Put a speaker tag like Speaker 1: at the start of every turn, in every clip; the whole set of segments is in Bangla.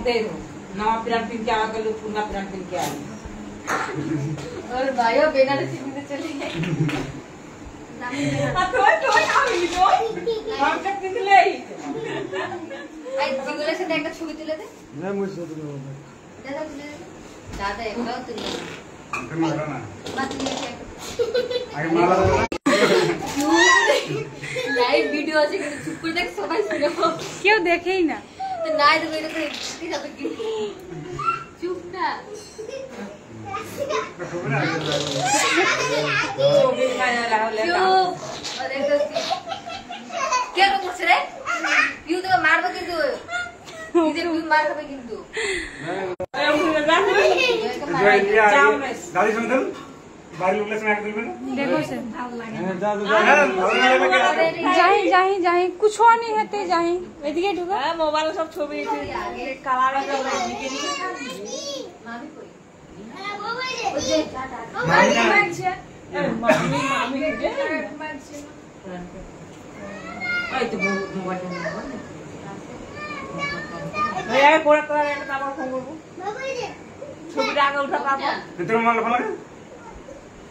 Speaker 1: दे दो नवा पैंट पहन के आवा कर लो पुराना पैंट पहन के आवा
Speaker 2: और भाइयों बेनारसी में चले गए
Speaker 1: तो आवी तो हम तक निकले
Speaker 2: आई जिगले से देखा छवि तुले दे
Speaker 3: मैं मुझसे तो नहीं
Speaker 2: दादा तुले दादा एक बार तुले
Speaker 3: अंकल मारा ना
Speaker 2: मत ले
Speaker 3: आगे मारा
Speaker 2: लाइव वीडियो আছে কিন্তু চুপ করে দেখ সবাই শুনো
Speaker 4: কেউ দেখেই না
Speaker 2: তো নাই তো মেরে কি যাবে কি চুপ না अरे क्या करছিস রে ইউ তো মারবে কিন্তু ইদে তুই মার খাবে কিন্তু
Speaker 3: दादी सुन दल बारी लोग से आके दिल में
Speaker 4: देखो से
Speaker 3: जाई
Speaker 4: जाही जाही कुछ नहीं हेते जाही এদিকে ঢুকো
Speaker 1: मोबाइल सब छवि कलर कर निके निके
Speaker 2: मामी कोई
Speaker 1: मामी मामी के आई तो मोबाइल भैया कोड़ा कोड़ा একটা তারপর ফোন করব ছবিটা আগে উঠা তারপর
Speaker 3: তোর মাল ভালো লাগে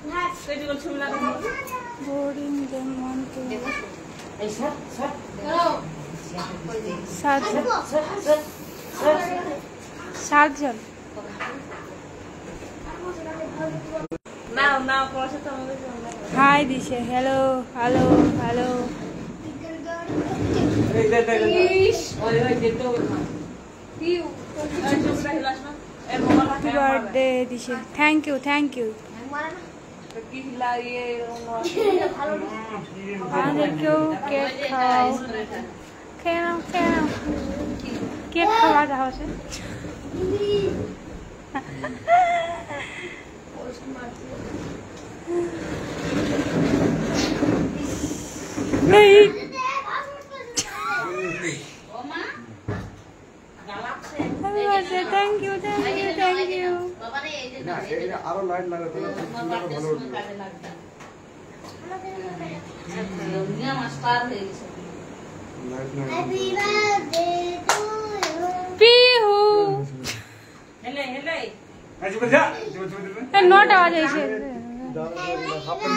Speaker 1: হ্যাঁ সেটি বল ছবি লাগা
Speaker 4: बोरिंग गेम वन टू
Speaker 1: এই স্যার স্যার
Speaker 4: सात जन
Speaker 1: নাও নাও পয়সা তো আমাদের
Speaker 4: हाय दिशे हेलो हेलो हेलो
Speaker 3: এই দে দে
Speaker 1: ওই ওই যেতে হবে না
Speaker 2: ইউ
Speaker 1: এই ছবিটা হিলাস না এর মোবাইল
Speaker 4: हैप्पी बर्थडे दिशे थैंक यू
Speaker 2: মারা না
Speaker 1: কি হিলা ये
Speaker 2: ভালো
Speaker 4: আমাদের কেউ কেক খাও কেন কেক খাওয়া যাওয়া আছে नहीं थैंक यू
Speaker 2: বাবা রে এই যে
Speaker 3: না এটা আরো লাইট লাগাতে ভালো
Speaker 2: কাজে লাগবে দুনিয়া মাস্টার হয়ে গেছে
Speaker 3: লাইট না
Speaker 4: पीहू
Speaker 1: হেলে হেলে
Speaker 3: आज बोल जा जो दिल में
Speaker 4: नोट आवाज ऐसे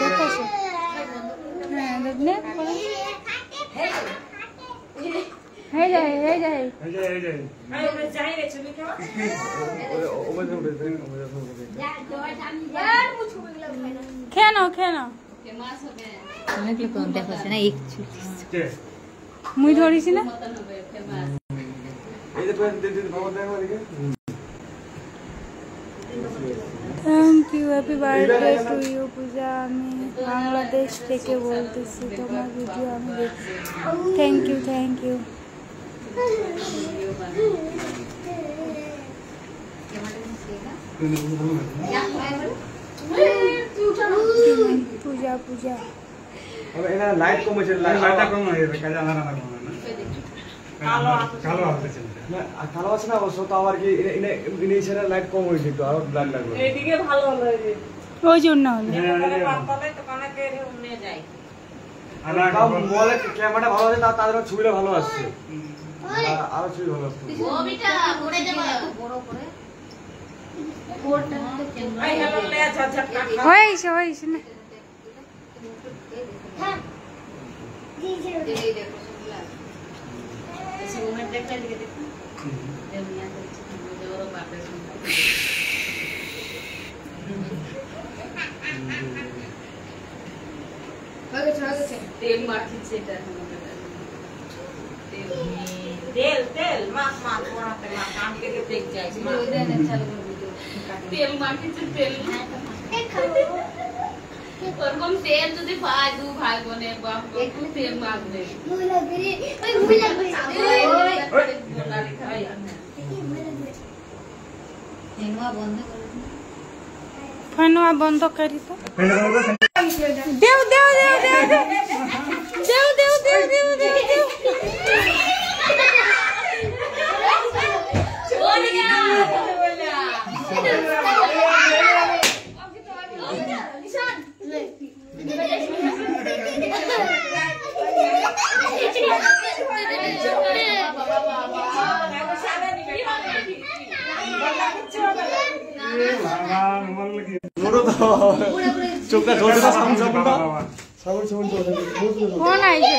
Speaker 4: देखो से देखने है जाए
Speaker 3: ए जाए
Speaker 1: আই ওরে যাই রে ছবি খাওয়া
Speaker 3: ओवर से
Speaker 4: खेनो
Speaker 2: फेमस हो गए हमें के कौन देखो से ना एक
Speaker 3: के
Speaker 4: मुई धरी सी ना
Speaker 2: मत हो गए फेमस
Speaker 3: এই যে দিন বাবা দেখো এদিকে
Speaker 4: thank you happy birthday to you Puja আমি বাংলাদেশ থেকে বলতেছি তোমার ভিডিও আমি দেখি थैंक यू पूजा
Speaker 3: अब एना लाइट कम है लाइट कम है কাজে আনা না কালো আসছে না কালো আছে না অবশ্য তো আবার কি ইনে সেটা লাইট কম হইছে একটু আর ব্লাড লাগবে
Speaker 1: এইদিকে ভালো হলো এই যে
Speaker 4: ওই জন্য হলো
Speaker 1: এখানে পাতলে তো কানে কে উড়ে যায়
Speaker 3: আর মোবাইলে ক্যামেরাটা ভালো আছে তাদের ছবিটা ভালো আসছে আর ছবি ভালো আসছে
Speaker 2: ও বিটা পড়ে যাবে বড় করে কোডটা তো ক্যামেরা
Speaker 1: আই হলো লে ঝাঝক কাটা
Speaker 4: হইছে না
Speaker 2: হ্যাঁ এই দেখো শুনলা ऐसे मोमेंट देखला दिखे देखो दुनिया को जोर बापे आगे तेल मारती सेटा
Speaker 1: তেল মাছ পোড়াতে না কাম के देख जाए
Speaker 2: तेल मारती से तेल ওরকম তেল যদি পায় দু ভাই বোনে বাপ একটু তেল মারবে মুই লাগবে ওই মুই লাগবে বলা লিখা হয়
Speaker 4: ফেনুয়া বন্ধ করি তো দেও
Speaker 3: মোরো তো চোখটা জ্বলছে না সাবুন চলছে
Speaker 4: ফোন আইছে